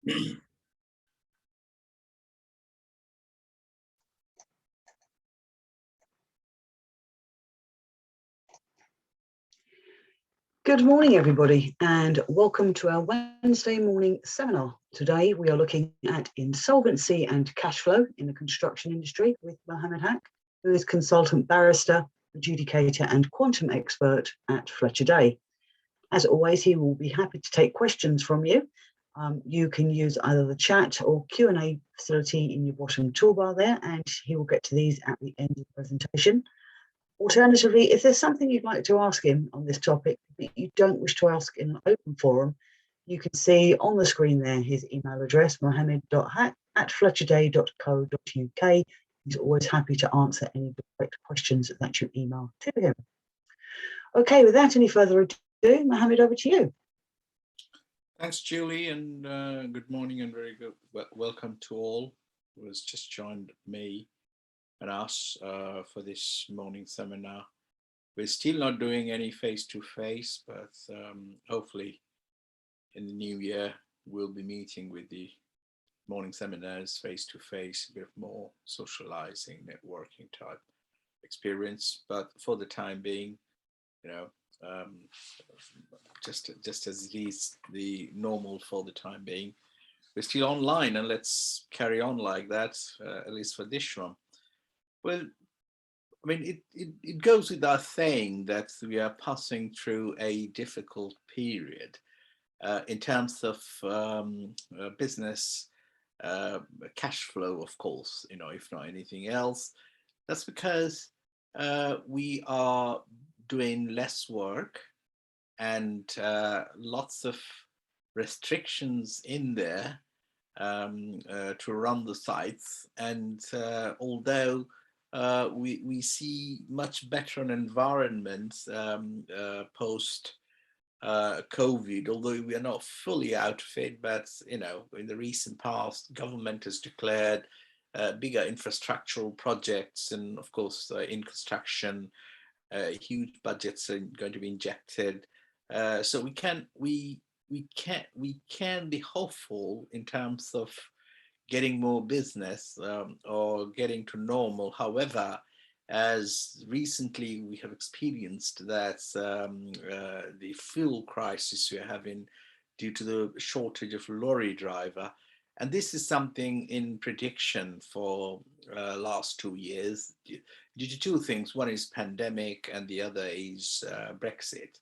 Good morning, everybody, and welcome to our Wednesday morning seminar. Today, we are looking at insolvency and cash flow in the construction industry with Mohammed Haque, who is consultant barrister, adjudicator, and quantum expert at Fletcher Day. As always, he will be happy to take questions from you. You can use either the chat or Q&A facility in your bottom toolbar there, and he will get to these at the end of the presentation. Alternatively, if there's something you'd like to ask him on this topic that you don't wish to ask in an open forum, you can see on the screen there his email address, mohammed.haque@fletcherday.co.uk. He's always happy to answer any direct questions that you email to him. Okay, without any further ado, Mohammed, over to you. Thanks, Julie, and good morning and very good welcome to all who has just joined me and us for this morning seminar. We're still not doing any face-to-face, but hopefully in the new year, we'll be meeting with the morning seminars face-to-face, a bit more socializing, networking type experience. But for the time being, you know, just as it is the normal for the time being, we're still online, and let's carry on like that, at least for this one. Well, I mean, it goes without saying that we are passing through a difficult period in terms of business cash flow, of course, you know, if not anything else. That's because we are doing less work and lots of restrictions in there to run the sites. And although we see much better an environment post COVID, although we are not fully out of it, but you know, in the recent past, government has declared bigger infrastructural projects, and of course, in construction, huge budgets are going to be injected. So we can be hopeful in terms of getting more business or getting to normal. However, as recently we have experienced that the fuel crisis we are having due to the shortage of lorry driver, and this is something in prediction for last 2 years due to two things. One is pandemic and the other is Brexit.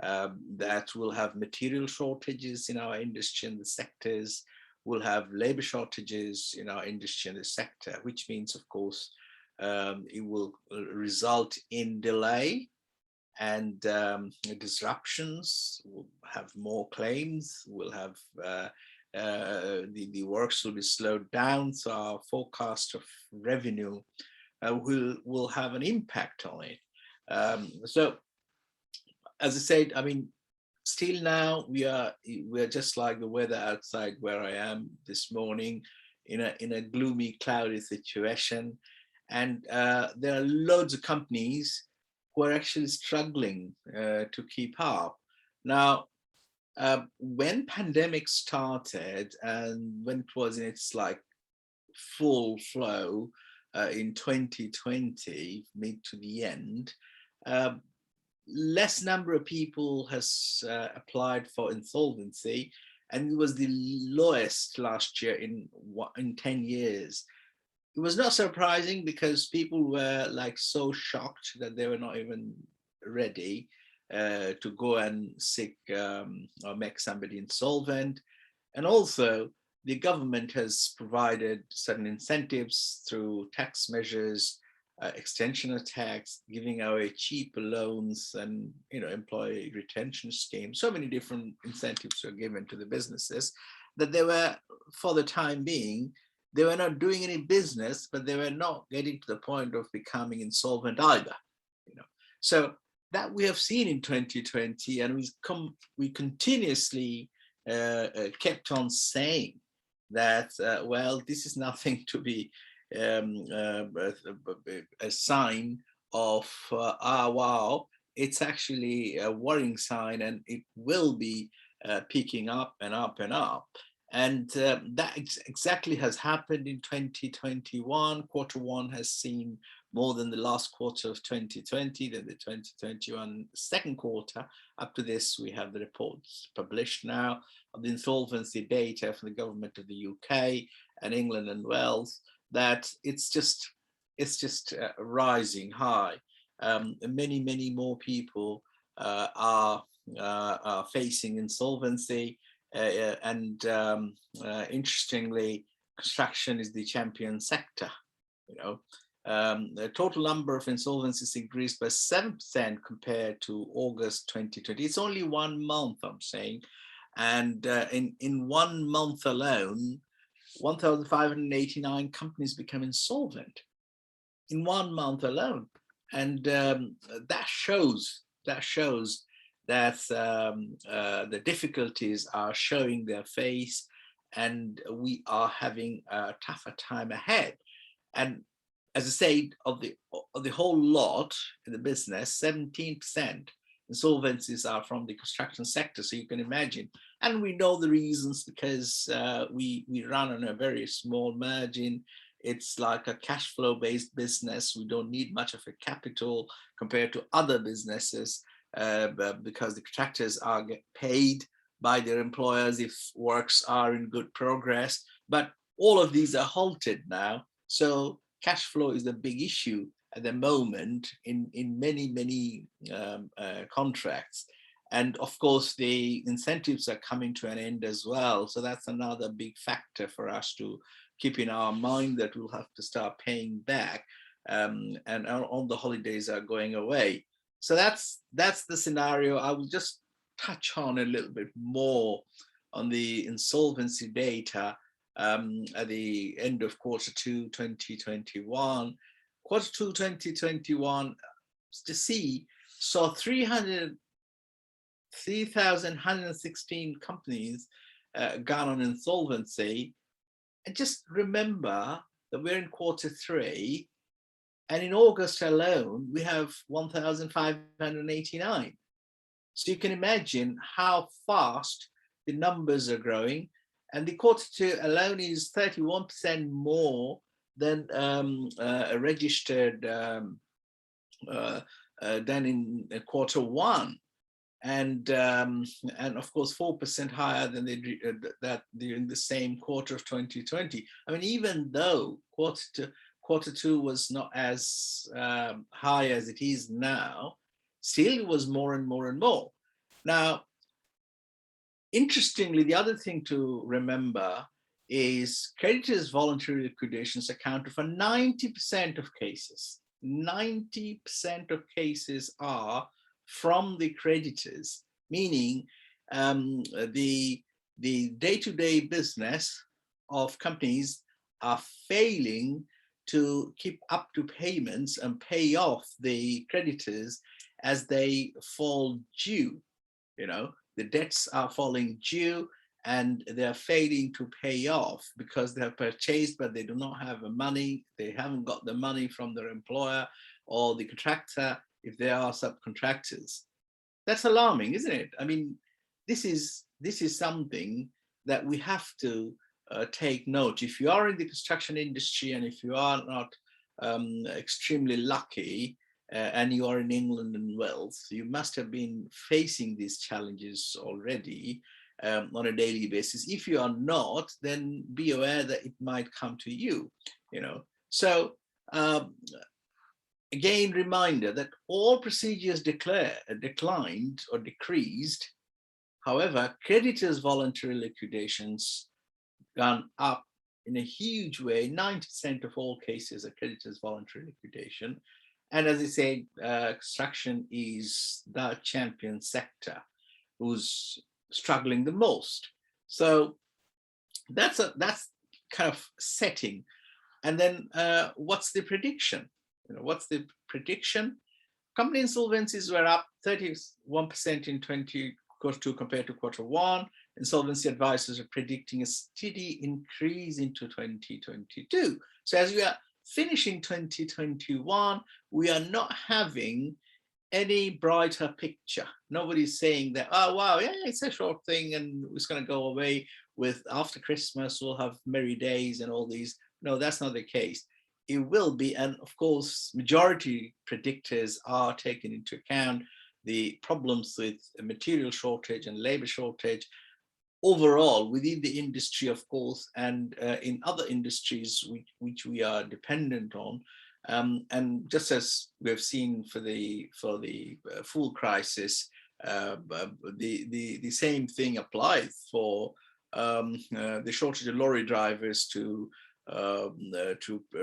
That will have material shortages in our industry and the sectors. We'll have labor shortages in our industry and the sector, which means, of course, it will result in delay and disruptions. We'll have more claims. We'll have the works will be slowed down, so our forecast of revenue will have an impact on it. So, as I said, I mean, still now we are just like the weather outside where I am this morning, in a gloomy, cloudy situation, and there are loads of companies who are actually struggling to keep up. Now, when pandemic started and when it was in its like full flow in 2020, mid to the end, less number of people has applied for insolvency, and it was the lowest last year in 10 years. It was not surprising because people were like so shocked that they were not even ready to go and seek or make somebody insolvent. And also the government has provided certain incentives through tax measures, extension of tax, giving away cheaper loans, and employee retention schemes. So many different incentives were given to the businesses that they were, for the time being, they were not doing any business, but they were not getting to the point of becoming insolvent either. So that we have seen in 2020, and we continuously kept on saying that, well, this is nothing to be a sign of wow, it's actually a worrying sign, and it will be picking up and up and up. And that exactly has happened in 2021. Q1 has seen more than the last quarter of 2020, than the 2021 second quarter. Up to this, we have the reports published now of the insolvency data from the government of the UK and England and Wales, that it's just rising high. Many more people are facing insolvency. Interestingly, construction is the champion sector. The total number of insolvencies increased by 7% compared to August 2020. It's only 1 month, I'm saying, and in 1 month alone, 1,589 companies become insolvent in 1 month alone, and that shows that the difficulties are showing their face, and we are having a tougher time ahead. And as I said, of the whole lot in the business, 17% insolvencies are from the construction sector. So you can imagine, and we know the reasons, because we run on a very small margin. It's like a cash flow based business. We don't need much of a capital compared to other businesses, because the contractors are get paid by their employers if works are in good progress. But all of these are halted now. So cash flow is a big issue at the moment in many contracts. And of course, the incentives are coming to an end as well. So that's another big factor for us to keep in our mind, that we'll have to start paying back, and all the holidays are going away. So that's the scenario. I will just touch on a little bit more on the insolvency data at the end of Q2 2021. Q2 2021 to see saw 3,116 companies gone on insolvency. And just remember that we're in Q3, and in August alone, we have 1,589. So you can imagine how fast the numbers are growing. And the Q2 alone is 31% more than registered than in Q1. And of course 4% higher than that during the same quarter of 2020. I mean, even though Q2 was not as high as it is now, still it was more and more and more. Now, interestingly, the other thing to remember is creditors' voluntary liquidations accounted for 90% of cases. 90% of cases are from the creditors, meaning the day-to-day business of companies are failing to keep up to payments and pay off the creditors as they fall due. The debts are falling due, and they're failing to pay off because they have purchased, but they do not have the money. They haven't got the money from their employer or the contractor, if they are subcontractors. That's alarming, isn't it? I mean, this is something that we have to take note. If you are in the construction industry, and if you are not extremely lucky, and you are in England and Wales, you must have been facing these challenges already on a daily basis. If you are not, then be aware that it might come to you. So again, reminder that all procedures declined or decreased. However, creditors' voluntary liquidations gone up in a huge way. 90% of all cases are creditors' voluntary liquidation. And as I said, construction is the champion sector who's struggling the most. So that's kind of setting. And then what's the prediction? What's the prediction? Company insolvencies were up 31% in Q2 compared to Q1. Insolvency advisors are predicting a steady increase into 2022. So as we are finishing 2021, we are not having any brighter picture. Nobody's saying that, oh, wow, yeah, it's a short thing and it's going to go away with after Christmas, we'll have merry days and all these. No, that's not the case. It will be. And of course, majority predictors are taken into account the problems with material shortage and labor shortage overall within the industry, of course, and in other industries which we are dependent on. And just as we've seen for the fuel crisis, the same thing applies for the shortage of lorry drivers to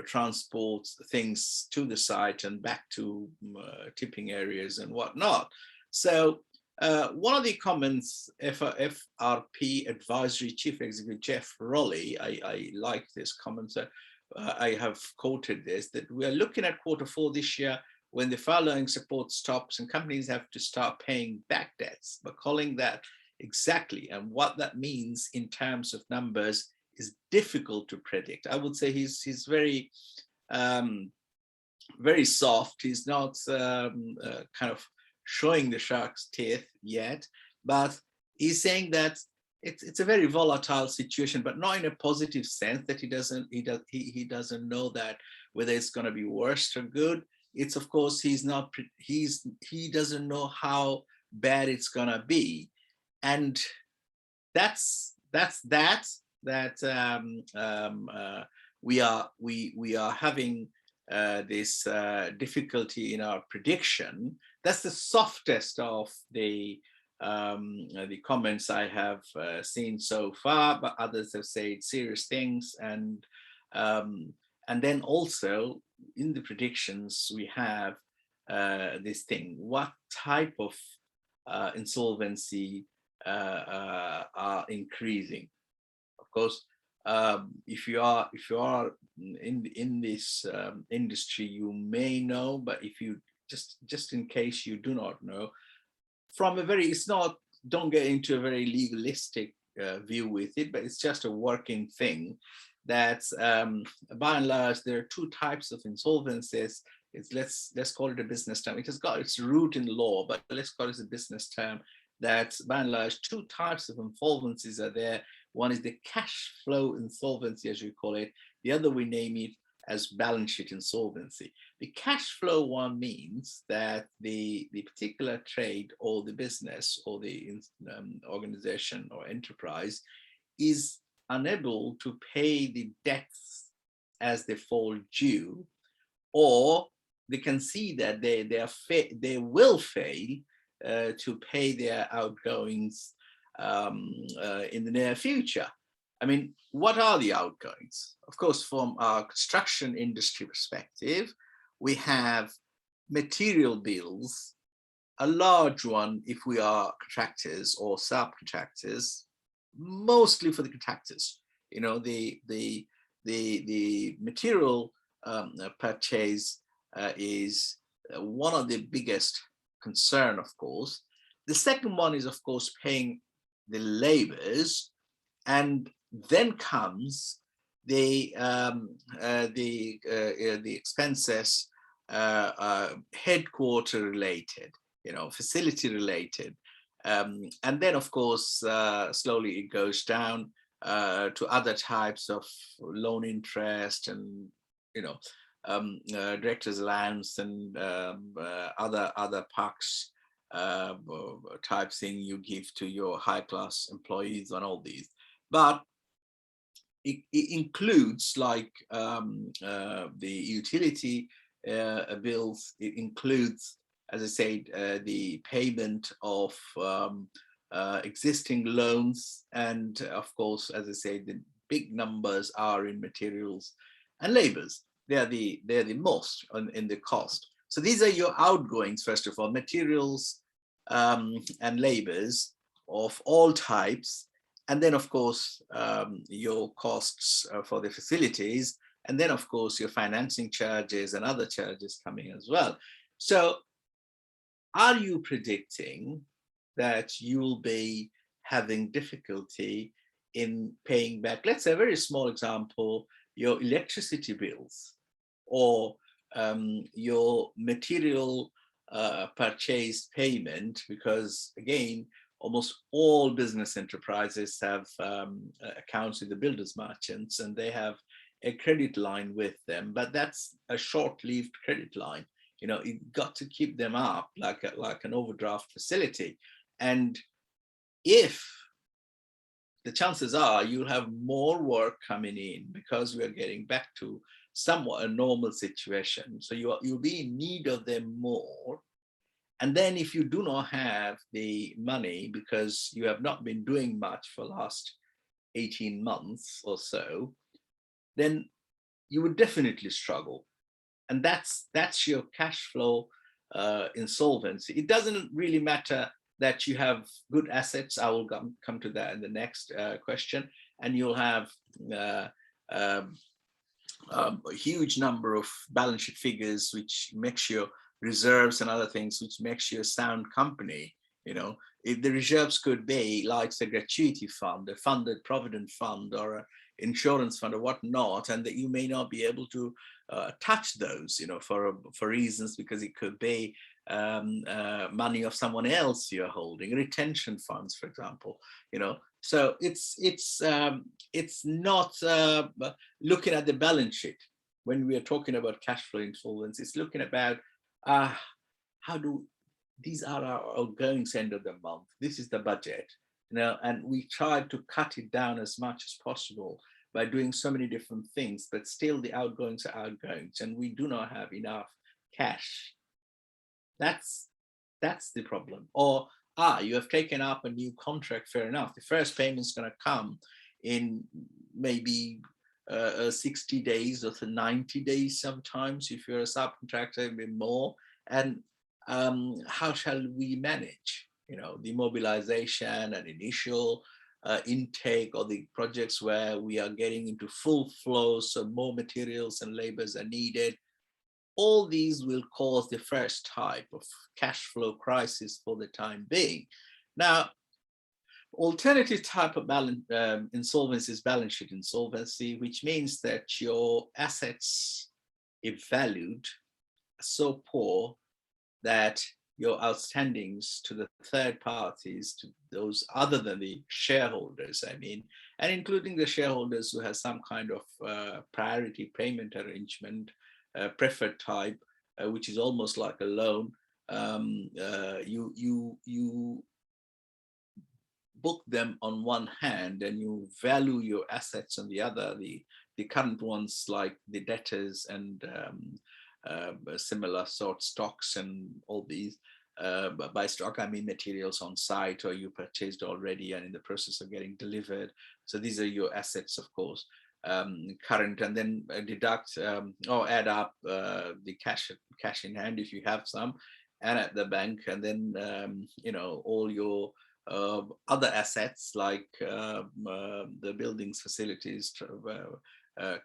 transport things to the site and back to tipping areas and whatnot. So one of the comments, FRP Advisory Chief Executive Jeff Rowley, I like this comment. I have quoted this, that we are looking at Q4 this year when the furloughing support stops and companies have to start paying back debts, but calling that exactly and what that means in terms of numbers is difficult to predict. I would say he's very very soft. He's not kind of showing the shark's teeth yet, but he's saying that it's a very volatile situation, but not in a positive sense that he doesn't know that whether it's going to be worse or good. It's, of course, he doesn't know how bad it's going to be, and we are having this difficulty in our prediction. That's the softest of the comments I have seen so far, but others have said serious things. And then also in the predictions we have this thing: what type of insolvency are increasing? Of course, if you are in this industry, you may know, but if you just in case you do not know, from a very, don't get into a very legalistic view with it, but it's just a working thing that by and large there are two types of insolvencies. Let's call it a business term. It has got its root in law, but let's call it a business term. That by and large two types of insolvencies are there. One is the cash flow insolvency, as we call it. The other, we name it as balance sheet insolvency. The cash flow one means that the particular trade or the business or the organization or enterprise is unable to pay the debts as they fall due, or they can see that they will fail to pay their outgoings in the near future. I mean, what are the outgoings? Of course, from our construction industry perspective, we have material bills, a large one if we are contractors or subcontractors, mostly for the contractors. You know, the material purchase is one of the biggest concern, of course. The second one is, of course, paying the laborers, and then comes the expenses headquarter related, facility related, and then of course slowly it goes down to other types of loan interest and director's allowance and other perks type thing you give to your high class employees and all these. But it includes like the utility bills. It includes, as I said, the payment of existing loans, and of course, as I said, the big numbers are in materials and labors. They're the most in the cost. So these are your outgoings, first of all, materials and labors of all types. And then, of course, your costs for the facilities. And then, of course, your financing charges and other charges coming as well. So are you predicting that you will be having difficulty in paying back, let's say a very small example, your electricity bills or your material purchase payment, because again, almost all business enterprises have accounts with the builders merchants, and they have a credit line with them, but that's a short-lived credit line. You know, you got to keep them up like an overdraft facility. And if the chances are you'll have more work coming in because we are getting back to somewhat a normal situation. So you'll be in need of them more. And then if you do not have the money because you have not been doing much for the last 18 months or so, then you would definitely struggle. And that's your cash flow insolvency. It doesn't really matter that you have good assets. I will come to that in the next question. And you'll have a huge number of balance sheet figures, which makes your reserves and other things, which makes you a sound company. You know, if the reserves could be like a gratuity fund, a funded provident fund, or an insurance fund or whatnot, and that you may not be able to touch those, you know, for reasons, because it could be money of someone else you're holding, retention funds, for example, you know. So it's not looking at the balance sheet when we are talking about cash flow insolvency. It's looking about how do these are our outgoings end of the month. This is the budget, you know, and we try to cut it down as much as possible by doing so many different things, but still the outgoings are outgoings, and we do not have enough cash. That's the problem. Or you have taken up a new contract, fair enough. The first payment's going to come in maybe 60 days or 90 days sometimes. If you're a subcontractor, a bit more. And how shall we manage, you know, the mobilization and initial intake, or the projects where we are getting into full flow, so more materials and labors are needed. All these will cause the first type of cash flow crisis for the time being. Now, alternative type of insolvency is balance sheet insolvency, which means that your assets, if valued, are so poor that your outstandings to the third parties, to those other than the shareholders, I mean, and including the shareholders who have some kind of priority payment arrangement, preferred type, which is almost like a loan, you book them on one hand and you value your assets on the other, the current ones like the debtors and similar sort stocks and all these. By stock, I mean materials on site or you purchased already and in the process of getting delivered. So these are your assets, of course, current, and then deduct or add up the cash in hand if you have some, and at the bank, and then you know, all your other assets like the buildings, facilities,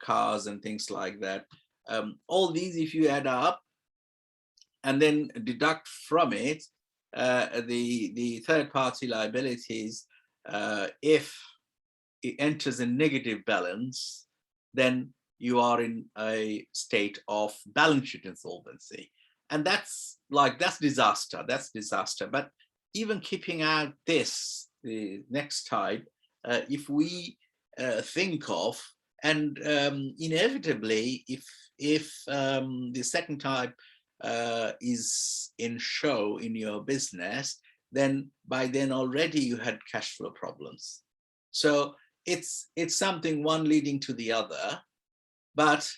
cars and things like that. All these, if you add up and then deduct from it the third party liabilities, if it enters a negative balance, then you are in a state of balance sheet insolvency. And that's disaster, But even keeping out this, the next type, if we think of, and inevitably, if the second type is in show in your business, then by then already you had cash flow problems. So it's something one leading to the other, but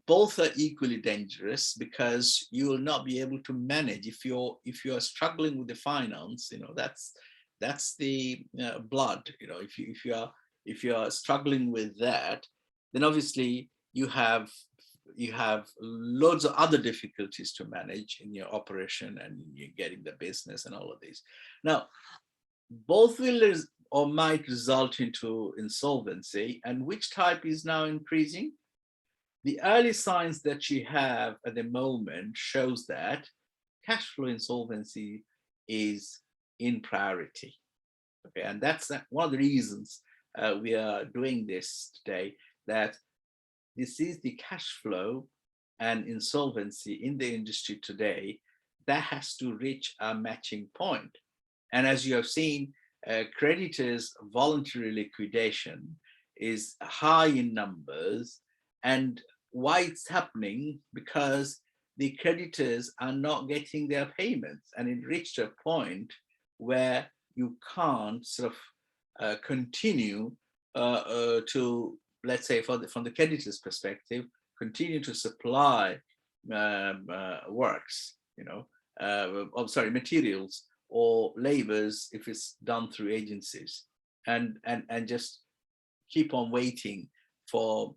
both are equally dangerous, because you will not be able to manage if you're struggling with the finance. You know, that's the blood. You know, if you are struggling with that, then obviously you have loads of other difficulties to manage in your operation and you're getting the business and all of these. Now, both will or might result into insolvency. And which type is now increasing? The early signs that you have at the moment shows that cash flow insolvency is in priority. Okay, and that's one of the reasons we are doing this today, that this is the cash flow and insolvency in the industry today that has to reach a matching point. And as you have seen, creditors' voluntary liquidation is high in numbers. And why it's happening? Because the creditors are not getting their payments, and it reached a point where you can't sort of continue to, let's say, from the creditor's perspective, continue to supply works, materials or labors if it's done through agencies, and just keep on waiting for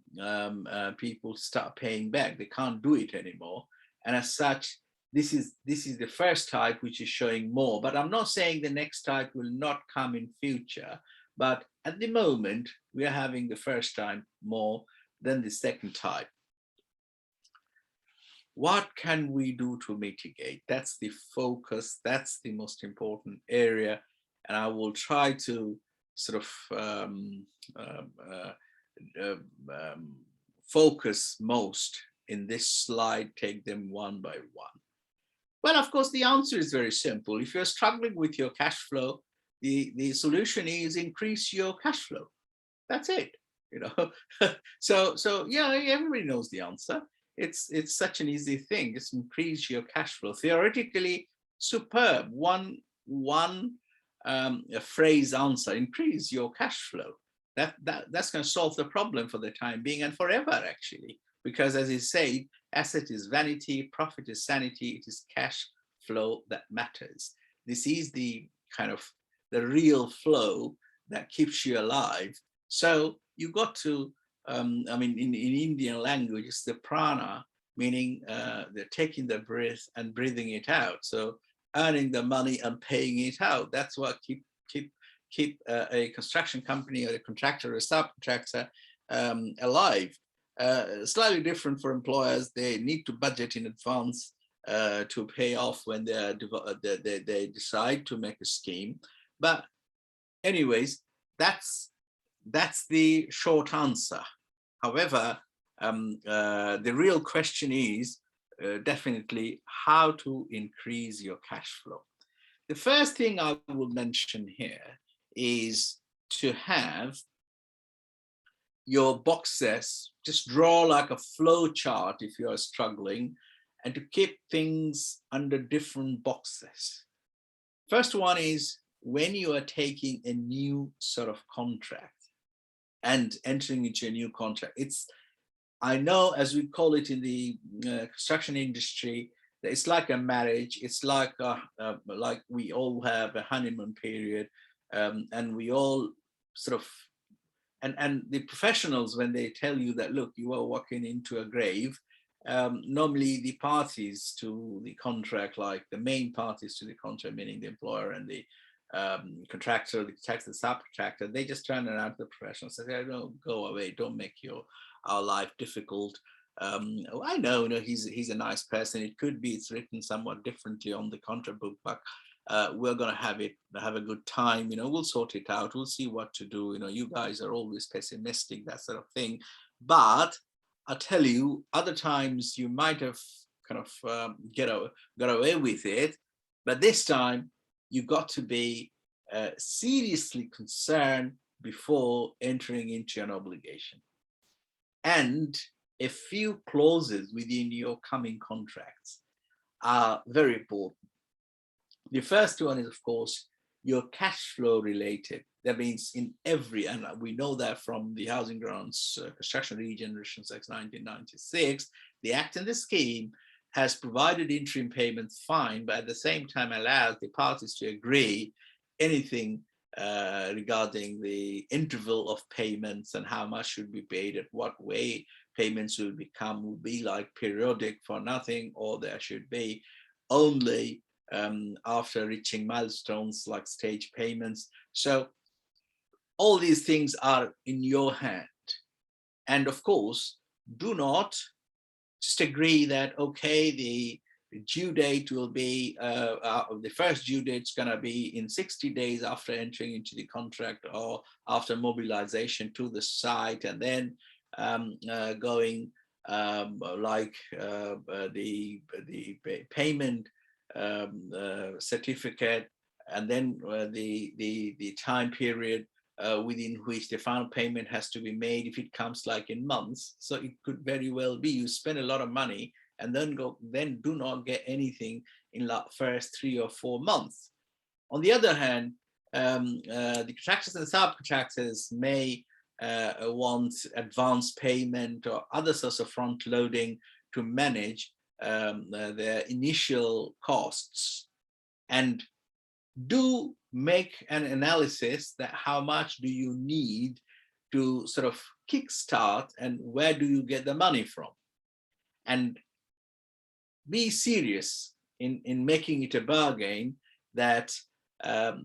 people to start paying back. They can't do it anymore. And as such, this is the first type which is showing more. But I'm not saying the next type will not come in future. But at the moment, we are having the first time more than the second type. What can we do to mitigate? That's the focus. That's the most important area. And I will try to sort of focus most in this slide, take them one by one. Well, of course, the answer is very simple. If you're struggling with your cash flow, the solution is increase your cash flow. That's it, so yeah, everybody knows the answer. It's such an easy thing. Just increase your cash flow. Theoretically, superb. One phrase answer: increase your cash flow. That's going to solve the problem for the time being and forever, actually. Because as he said, asset is vanity, profit is sanity. It is cash flow that matters. This is the kind of the real flow that keeps you alive. So you got to, in Indian language, it's the prana, meaning they're taking the breath and breathing it out. So earning the money and paying it out. That's what keep a construction company or a contractor or a subcontractor alive. Slightly different for employers. They need to budget in advance to pay off when they decide to make a scheme. But anyways, that's the short answer. However, the real question is definitely how to increase your cash flow. The first thing I will mention here is to have your boxes, just draw like a flow chart if you are struggling, and to keep things under different boxes. First one is when you are taking a new sort of contract and entering into a new contract. I know, as we call it in the construction industry, that it's like a marriage. It's like we all have a honeymoon period, and we all sort of, and the professionals, when they tell you that, look, you are walking into a grave, normally the parties to the contract, like the main parties to the contract, meaning the employer and the contractor, the subcontractor, they just turn around to the professionals and say, no, go away, don't make our life difficult. I know, he's a nice person. It could be it's written somewhat differently on the contract book, but we're going to have a good time. We'll sort it out. We'll see what to do. You guys are always pessimistic, that sort of thing. But I tell you, other times you might have kind of got away with it, but this time you got to be seriously concerned before entering into an obligation. And a few clauses within your coming contracts are very important. The first one is, of course, your cash flow related. That means in every, and we know that from the Housing Grants Construction Regeneration Act 1996, the Act and the scheme has provided interim payments fine, but at the same time allows the parties to agree anything regarding the interval of payments and how much should be paid, at what way payments will be like periodic for nothing, or there should be only after reaching milestones like stage payments. So all these things are in your hand. And of course, do not just agree that, okay, the due date will be, the first due date is going to be in 60 days after entering into the contract or after mobilization to the site, and then going the payment certificate, and then the time period within which the final payment has to be made, if it comes like in months. So it could very well be you spend a lot of money and then do not get anything in the first 3 or 4 months. On the other hand, the contractors and subcontractors may want advance payment or other sorts of front loading to manage their initial costs, and do make an analysis that how much do you need to sort of kickstart and where do you get the money from, and be serious in making it a bargain that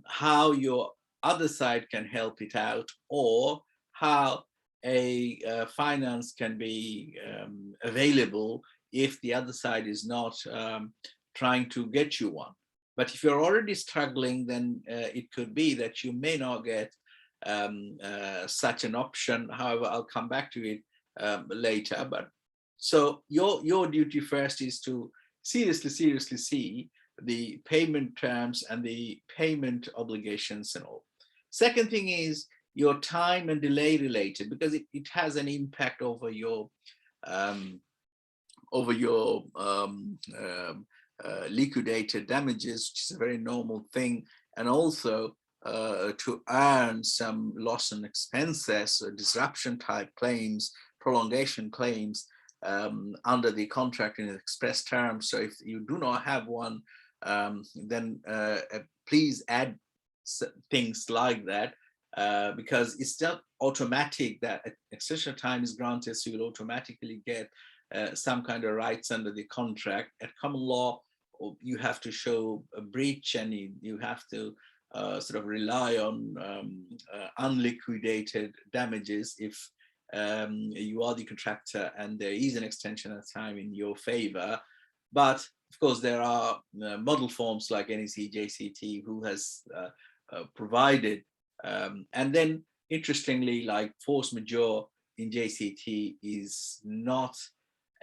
how your other side can help it out, or how a finance can be available if the other side is not trying to get you one. But if you're already struggling, then it could be that you may not get such an option. However, I'll come back to it later. But so your duty first is to seriously see the payment terms and the payment obligations and all. Second thing is your time and delay related, because it has an impact over your liquidated damages, which is a very normal thing, and also to earn some loss and expenses, disruption type claims, prolongation claims under the contract in express terms. So if you do not have one, then please add things like that, because it's not automatic that extension time is granted, so you'll automatically get some kind of rights under the contract. At common law, you have to show a breach, and you have to sort of rely on unliquidated damages if you are the contractor and there is an extension of time in your favor. But of course, there are model forms like NEC, JCT, who has provided. And then, interestingly, like force majeure in JCT is not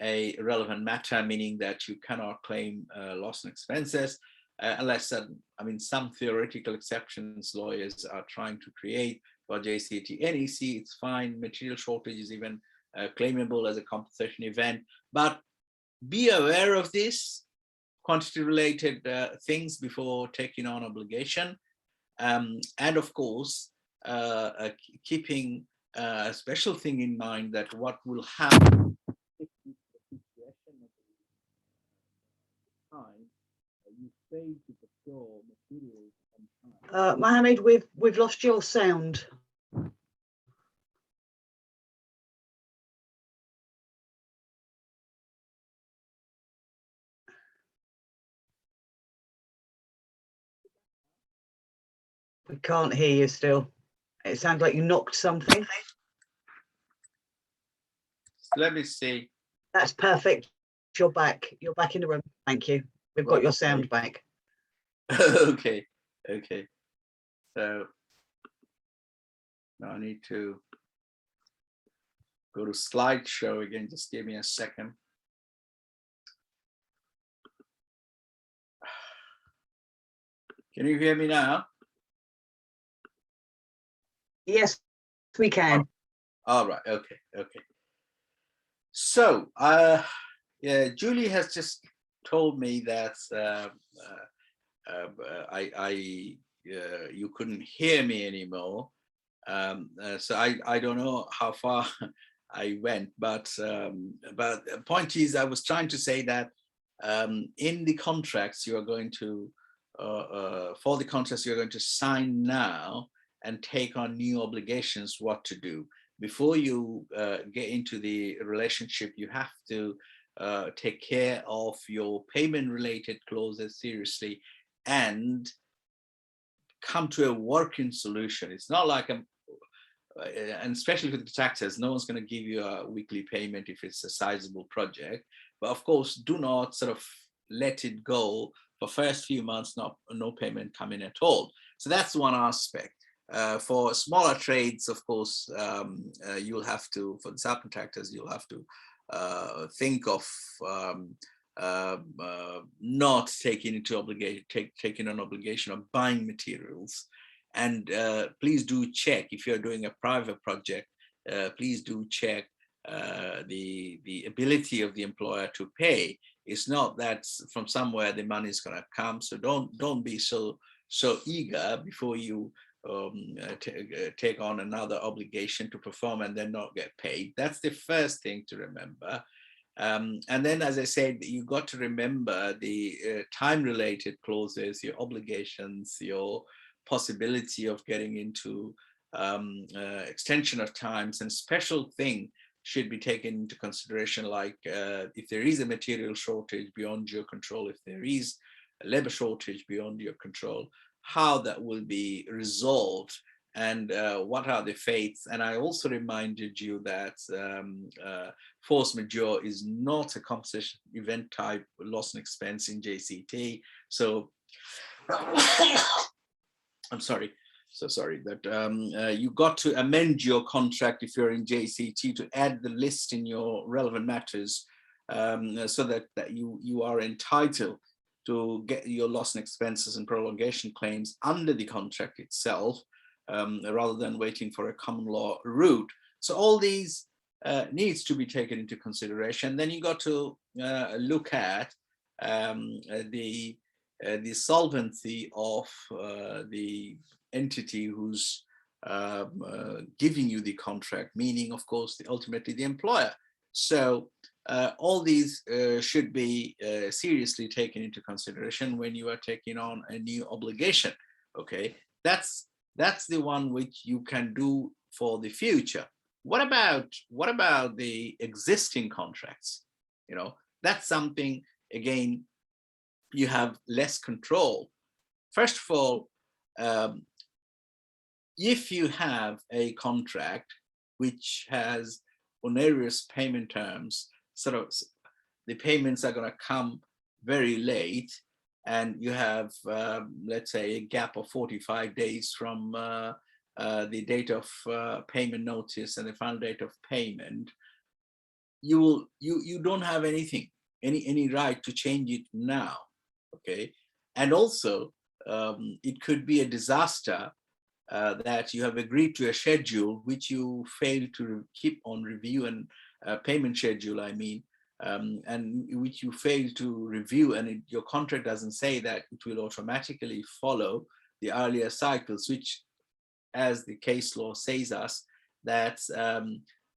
a relevant matter, meaning that you cannot claim loss and expenses unless, I mean, some theoretical exceptions lawyers are trying to create for JCT. NEC, it's fine. Material shortage is even claimable as a compensation event. But be aware of this quantity related things before taking on obligation. And of course, keeping a special thing in mind that what will happen if the situation of the time you fail to procure materials on time. Mohammed, we've lost your sound. We can't hear you still. It sounds like you knocked something. Let me see. That's perfect. You're back. You're back in the room. Thank you. We've got your sound back. Okay. So now I need to go to slideshow again. Just give me a second. Can you hear me now? Yes, we can. All right. Okay. So, yeah, Julie has just told me that you couldn't hear me anymore. So I don't know how far I went, but the point is, I was trying to say that in the contracts you are going to, for the contracts you're going to sign now and take on new obligations, what to do. Before you get into the relationship, you have to take care of your payment related clauses seriously and come to a working solution. It's not like and especially with the contractors, no one's going to give you a weekly payment if it's a sizable project. But of course, do not sort of let it go for first few months, no payment coming at all. So that's one aspect. For smaller trades, of course, you'll have to, for the subcontractors, you'll have to think of not taking into taking an obligation of buying materials. And please do check if you're doing a private project. Please do check the ability of the employer to pay. It's not that from somewhere the money is going to come. So don't be so eager before you take on another obligation to perform and then not get paid. That's the first thing to remember. And then, as I said, you got to remember the time-related clauses, your obligations, your possibility of getting into extension of times, and special thing should be taken into consideration, like if there is a material shortage beyond your control, if there is a labor shortage beyond your control, how that will be resolved, and what are the fates. And I also reminded you that force majeure is not a compensation event type loss and expense in JCT. So I'm sorry, so sorry that you got to amend your contract if you're in JCT to add the list in your relevant matters, so that you are entitled to get your loss and expenses and prolongation claims under the contract itself, rather than waiting for a common law route. So all these needs to be taken into consideration. Then you got to look at the solvency of the entity who's giving you the contract, meaning, of course, ultimately the employer. So all these should be seriously taken into consideration when you are taking on a new obligation. Okay, that's the one which you can do for the future. What about the existing contracts? You know, that's something, again, you have less control. First of all, if you have a contract which has onerous payment terms, sort of the payments are going to come very late, and you have, let's say, a gap of 45 days from the date of payment notice and the final date of payment, you don't have any right to change it now. Okay, and also it could be a disaster that you have agreed to a schedule which you fail to keep on review, and payment schedule, I mean, and which you fail to review, and your contract doesn't say that it will automatically follow the earlier cycles, which, as the case law says us, that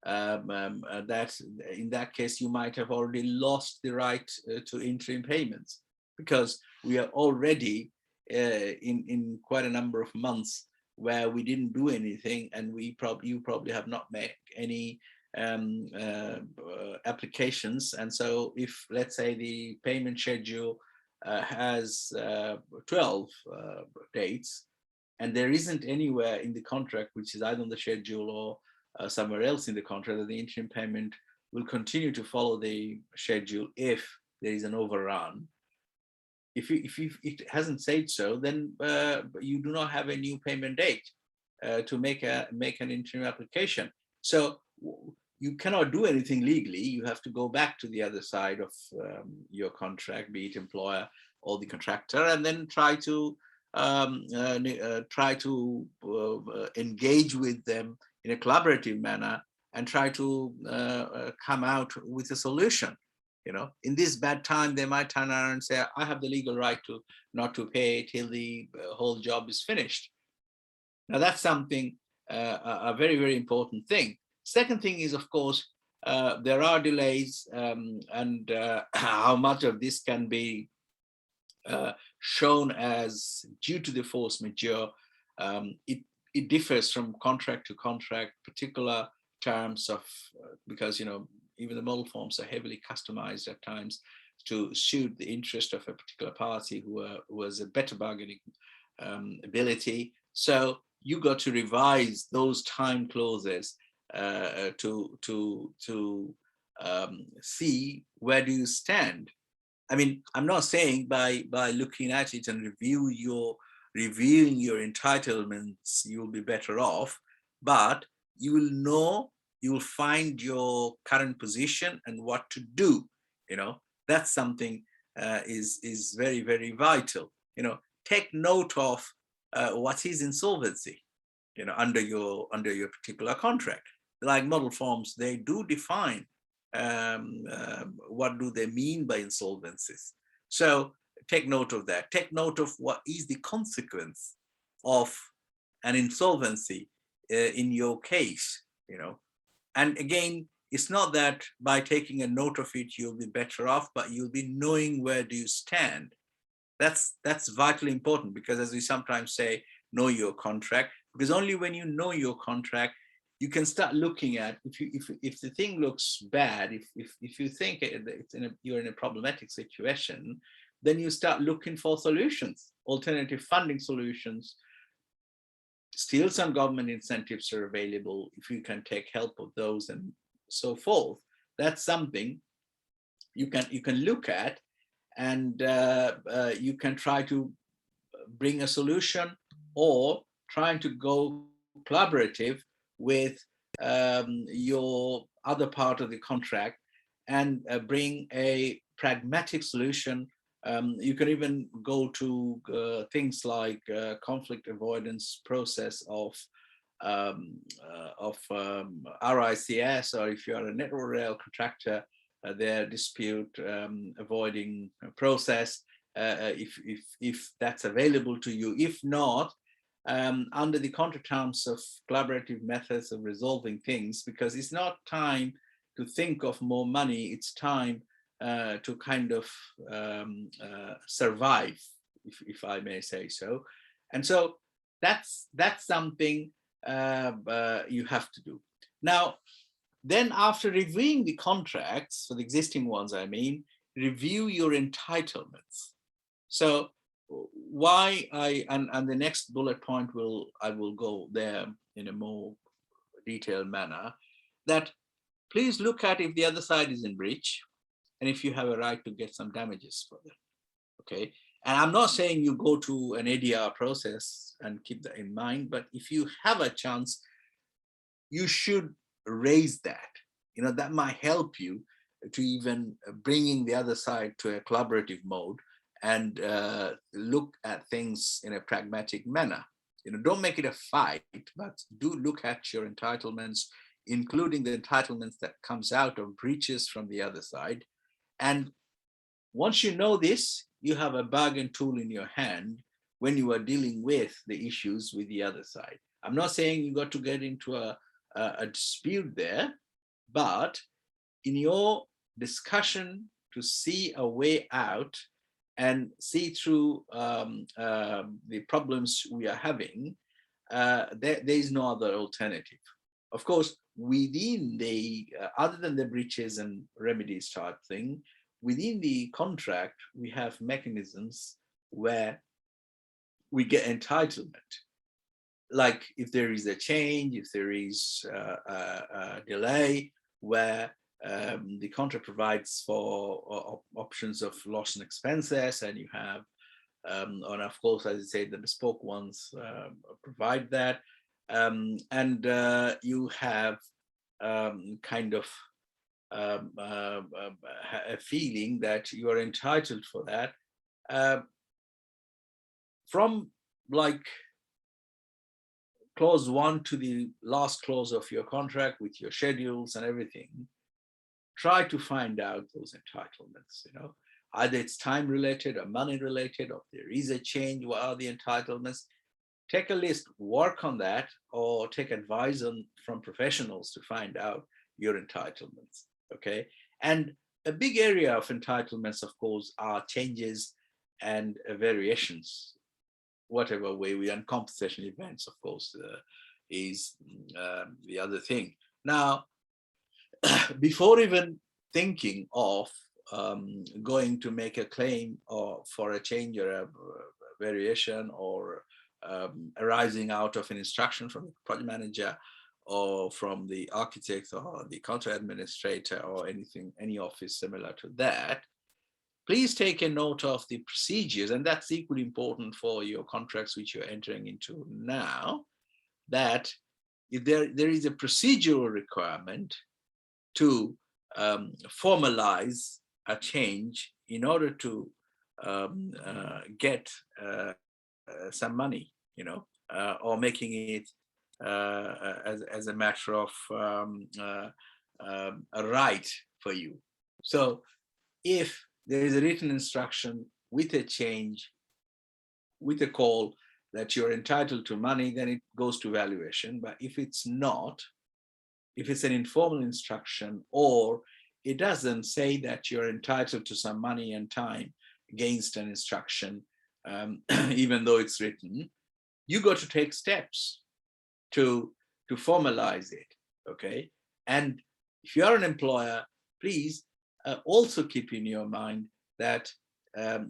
that in that case you might have already lost the right to interim payments, because we are already in quite a number of months where we didn't do anything, and you probably have not made any applications. And so if, let's say, the payment schedule has 12 dates, and there isn't anywhere in the contract, which is either on the schedule or somewhere else in the contract, that the interim payment will continue to follow the schedule if there is an overrun. If it hasn't said so, then you do not have a new payment date to make an interim application. So you cannot do anything legally. You have to go back to the other side of your contract, be it employer or the contractor, and then try to engage with them in a collaborative manner and try to come out with a solution. You know, in this bad time, they might turn around and say, I have the legal right to not to pay till the whole job is finished. Now, that's something, a very, very important thing. Second thing is, of course, there are delays, and how much of this can be shown as due to the force majeure. It differs from contract to contract, particular terms of, because, you know, even the model forms are heavily customized at times to suit the interest of a particular party who has a better bargaining ability. So you got to revise those time clauses to see where do you stand. I mean, I'm not saying by looking at it and reviewing your entitlements, you'll be better off, but you will know, you will find your current position and what to do, you know. That's something is very, very vital. Take note of what is insolvency, under your particular contract. Like model forms, they do define what do they mean by insolvencies. So take note of that. Take note of what is the consequence of an insolvency in your case. And again, it's not that by taking a note of it you'll be better off, but you'll be knowing where do you stand. That's vitally important, because as we sometimes say, know your contract, because only when you know your contract you can start looking at if the thing looks bad, if you think you're in a problematic situation, then you start looking for solutions, alternative funding solutions. Still some government incentives are available if you can take help of those and so forth. That's something you can look at, and you can try to bring a solution, or trying to go collaborative with your other part of the contract and bring a pragmatic solution. You can even go to things like conflict avoidance process of RICS, or if you are a network rail contractor, their dispute avoiding process, if that's available to you. If not, under the contract terms of collaborative methods of resolving things, because it's not time to think of more money, it's time to kind of survive, if I may say so. And so that's something you have to do. Now, then after reviewing the contracts, for the existing ones, I mean, review your entitlements. So why and the next bullet point I will go there in a more detailed manner, that please look at if the other side is in breach and if you have a right to get some damages for them. Okay. And I'm not saying you go to an ADR process, and keep that in mind, but if you have a chance, you should raise that. That might help you to even bringing the other side to a collaborative mode and look at things in a pragmatic manner. Don't make it a fight, but do look at your entitlements, including the entitlements that comes out of breaches from the other side. And once you know this, you have a bargain tool in your hand when you are dealing with the issues with the other side. I'm not saying you got to get into a dispute there, but in your discussion to see a way out and see through the problems we are having, there is no other alternative. Of course, within the, other than the breaches and remedies type thing, within the contract, we have mechanisms where we get entitlement. Like if there is a change, if there is a delay, where the contract provides for options of loss and expenses, and you have, and of course, as I say, the bespoke ones provide that, and you have kind of a feeling that you are entitled for that. From like clause 1 to the last clause of your contract with your schedules and everything, try to find out those entitlements. Either it's time related or money related, or if there is a change, what are the entitlements? Take a list, work on that, or take advice from professionals to find out your entitlements. Okay. And a big area of entitlements, of course, are changes and variations, whatever way we, and compensation events, of course, is the other thing. Now, before even thinking of going to make a claim or for a change or a variation, or arising out of an instruction from the project manager or from the architect or the contract administrator or anything, any office similar to that, please take a note of the procedures. And that's equally important for your contracts which you're entering into now, that if there is a procedural requirement to formalize a change in order to get some money, or making it as a matter of a right for you. So if there is a written instruction with a change, with a call that you're entitled to money, then it goes to valuation. But if it's not, if it's an informal instruction, or it doesn't say that you're entitled to some money and time against an instruction, even though it's written, you got to take steps to formalize it, okay? And if you're an employer, please also keep in your mind that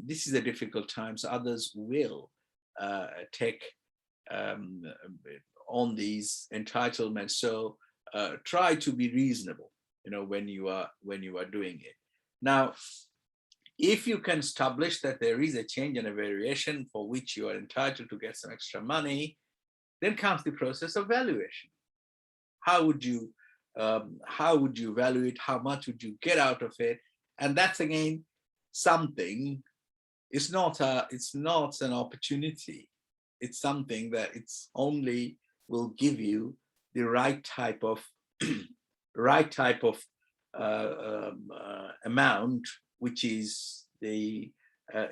this is a difficult time, so others will take on these entitlements. So try to be reasonable, when you are doing it. Now, if you can establish that there is a change and a variation for which you are entitled to get some extra money, then comes the process of valuation. How would you value it? How much would you get out of it? And that's again something. It's not an opportunity. It's something that it's only will give you the right type of amount, which is the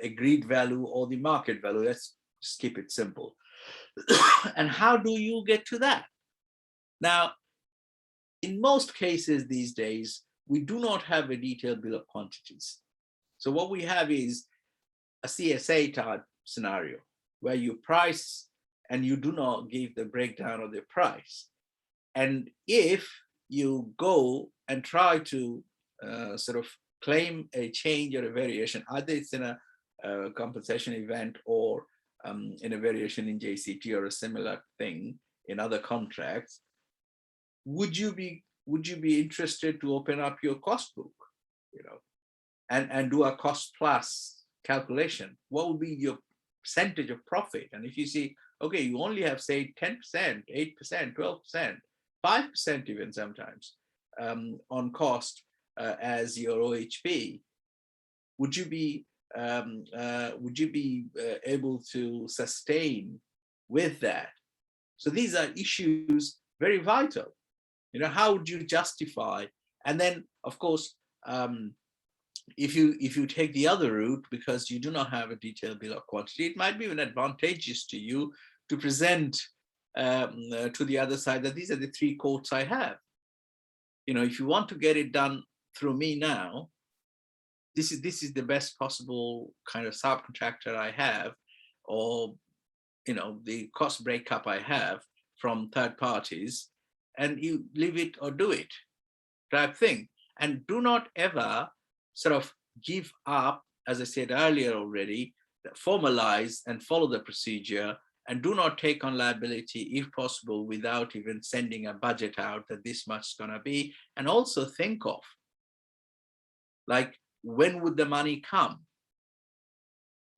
agreed value or the market value. Let's just keep it simple. And how do you get to that? Now, in most cases these days, we do not have a detailed bill of quantities. So what we have is a CSA type scenario where you price and you do not give the breakdown of the price. And if you go and try to sort of claim a change or a variation, either it's in a compensation event or in a variation in JCT or a similar thing in other contracts, would you be interested to open up your cost book, and do a cost plus calculation? What would be your percentage of profit? And if you see, okay, you only have, say, 10%, 8%, 12%, 5% even sometimes on cost as your OHP, would you be able to sustain with that? So these are issues very vital. How would you justify? And then, of course, if you take the other route, because you do not have a detailed bill of quantity, it might be even advantageous to you to present to the other side that these are the 3 quotes I have. If you want to get it done through me now, this is the best possible kind of subcontractor I have, or the cost breakup I have from third parties, and you leave it or do it type thing. And do not ever sort of give up, as I said earlier already, formalize and follow the procedure, and do not take on liability if possible without even sending a budget out that this much is going to be. And also think of, like, when would the money come?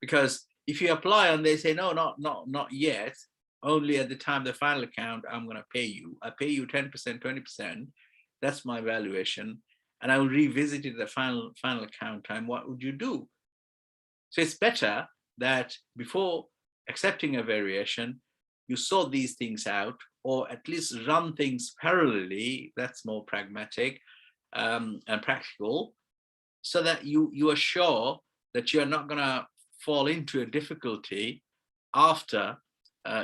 Because if you apply and they say, no, not yet, only at the time the final account, I'm going to pay you. I pay you 10%, 20%. That's my valuation. And I will revisit it at the final account time. What would you do? So it's better that before accepting a variation, you sort these things out, or at least run things parallelly. That's more pragmatic and practical, so that you are sure that you're not going to fall into a difficulty after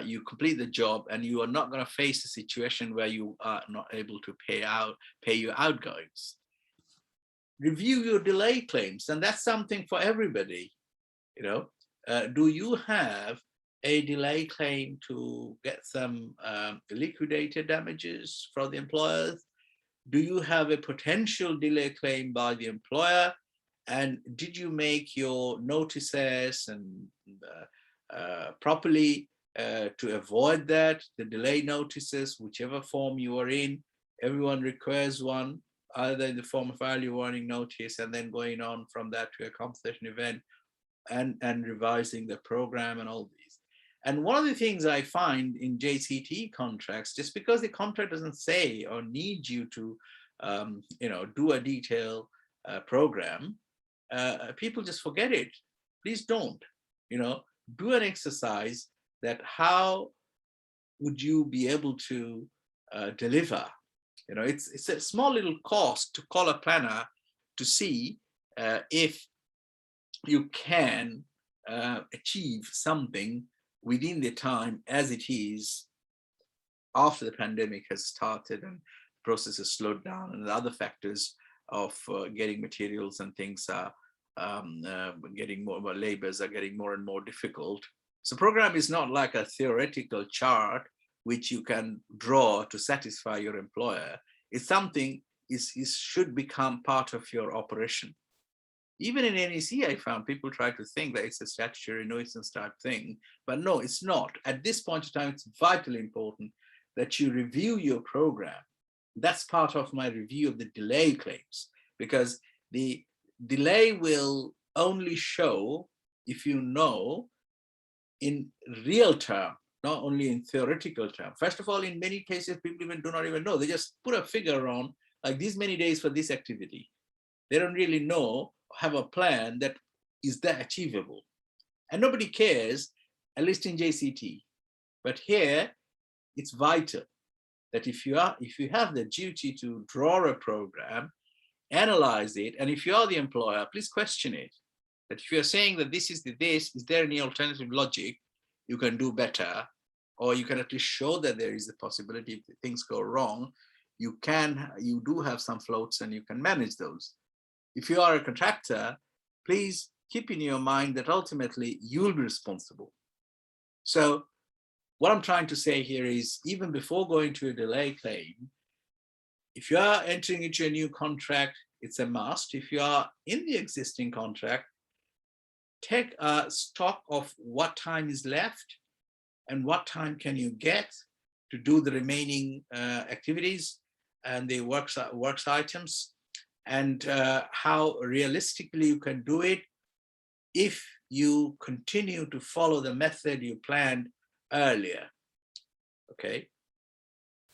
you complete the job, and you are not going to face a situation where you are not able to pay your outgoings. Review your delay claims, and that's something for everybody. Do you have a delay claim to get some liquidated damages from the employers? Do you have a potential delay claim by the employer? And did you make your notices and properly to avoid that? The delay notices, whichever form you are in, everyone requires one, either in the form of early warning notice and then going on from that to a compensation event and revising the program and all these. And one of the things I find in JCT contracts, just because the contract doesn't say or need you to do a detailed program, people just forget it. Please don't, do an exercise that how would you be able to deliver? It's a small little cost to call a planner to see if you can achieve something within the time as it is after the pandemic has started and process has slowed down and the other factors of getting materials and things are getting more, labors are getting more and more difficult. So program is not like a theoretical chart which you can draw to satisfy your employer. It's something is should become part of your operation. Even in NEC, I found people try to think that it's a statutory nuisance type thing, but no, it's not. At this point in time, it's vitally important that you review your program. That's part of my review of the delay claims, because the delay will only show if you know in real term, not only in theoretical term. First of all, in many cases, people even do not even know. They just put a figure on like these many days for this activity. They don't really know, have a plan that is that achievable. And nobody cares, at least in JCT. But here, it's vital that if you have the duty to draw a program, analyze it, and if you are the employer, please question it. That if you're saying that this is is there any alternative logic you can do better, or you can at least show that there is a possibility if things go wrong, you do have some floats and you can manage those. If you are a contractor, please keep in your mind that ultimately you'll be responsible. So what I'm trying to say here is, even before going to a delay claim, if you are entering into a new contract, it's a must. If you are in the existing contract, take a stock of what time is left and what time can you get to do the remaining activities and the works items, and how realistically you can do it if you continue to follow the method you planned earlier. Okay.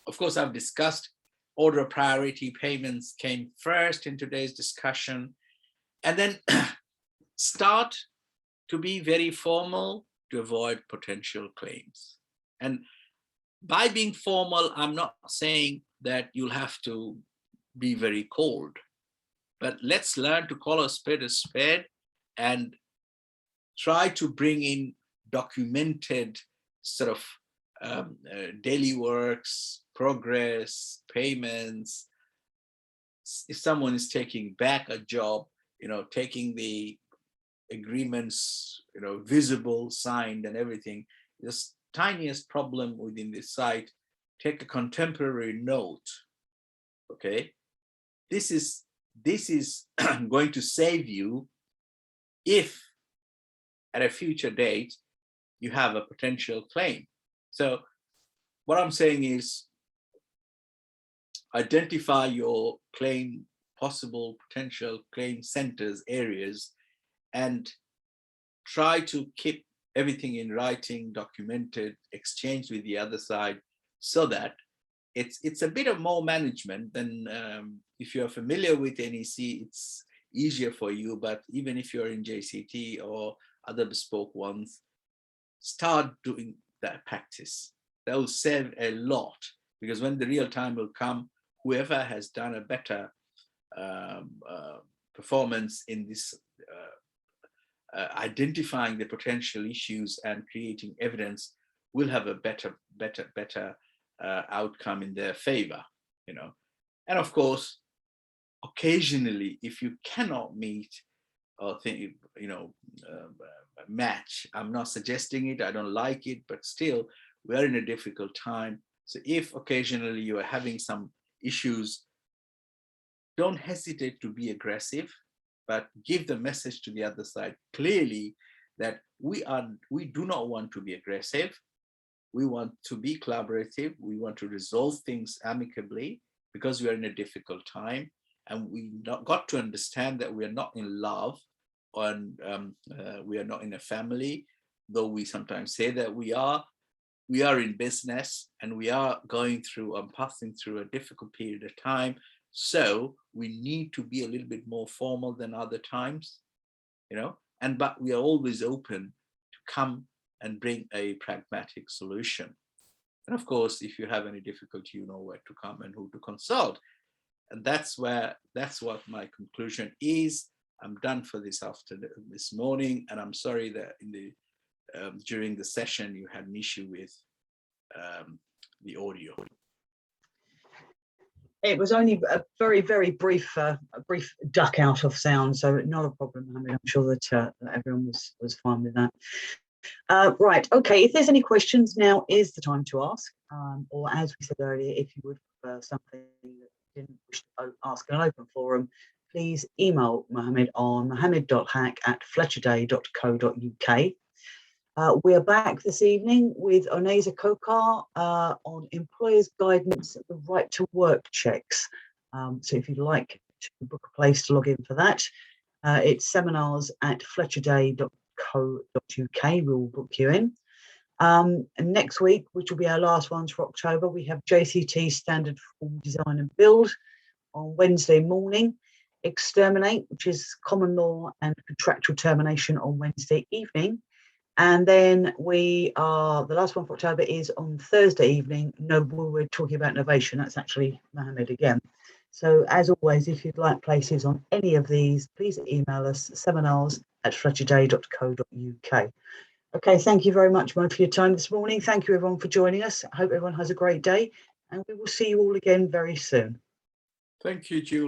Of course, I've discussed order of priority payments came first in today's discussion, and then start to be very formal to avoid potential claims. And by being formal, I'm not saying that you'll have to be very cold, but let's learn to call a spade and try to bring in documented sort of daily works, progress, payments. If someone is taking back a job, taking the agreements, visible, signed and everything, the tiniest problem within this site, take a contemporary note, okay? This is going to save you if at a future date you have a potential claim. So what I'm saying is, identify your claim, possible potential claim centers, areas, and try to keep everything in writing, documented, exchanged with the other side, so that it's a bit of more management than if you're familiar with NEC, it's easier for you. But even if you're in JCT or other bespoke ones, start doing that practice. That will save a lot, because when the real time will come, whoever has done a better performance in this identifying the potential issues and creating evidence will have a better outcome in their favor, And of course, occasionally, if you cannot meet or think, match, I'm not suggesting it, I don't like it, but still, we're in a difficult time. So if occasionally you are having some issues, don't hesitate to be aggressive, but give the message to the other side clearly that we do not want to be aggressive. We want to be collaborative. We want to resolve things amicably because we are in a difficult time, and we got to understand that we are not in love, and we are not in a family, though we sometimes say that we are. We are in business, and we are going through and passing through a difficult period of time. So we need to be a little bit more formal than other times. but we are always open to come and bring a pragmatic solution. And of course, if you have any difficulty, you know where to come and who to consult. And that's what my conclusion is. I'm done for this morning, and I'm sorry that during the session you had an issue with the audio. It was only a very, very brief duck out of sound, so not a problem. I mean, I'm sure that everyone was fine with that. Right, okay, if there's any questions, now is the time to ask. Or as we said earlier, if you would prefer something that you didn't wish to ask in an open forum, please email Mohammed on mohammed.haque@fletcherday.co.uk. We are back this evening with Oneza Kokar on employers' guidance at the right to work checks. So if you'd like to book a place to log in for that, it's seminars@fletcherday.co.uk. We will book you in. And next week, which will be our last ones for October, we have JCT Standard Form Design and Build on Wednesday morning. Exterminate, which is common law and contractual termination, on Wednesday evening. And then the last one for October is on Thursday evening. No, we're talking about innovation. That's actually Mohammed again. So as always, if you'd like places on any of these, please email us seminars@fletcherday.co.uk. Okay, thank you very much, Mo, for your time this morning. Thank you, everyone, for joining us. I hope everyone has a great day, and we will see you all again very soon. Thank you, Julie.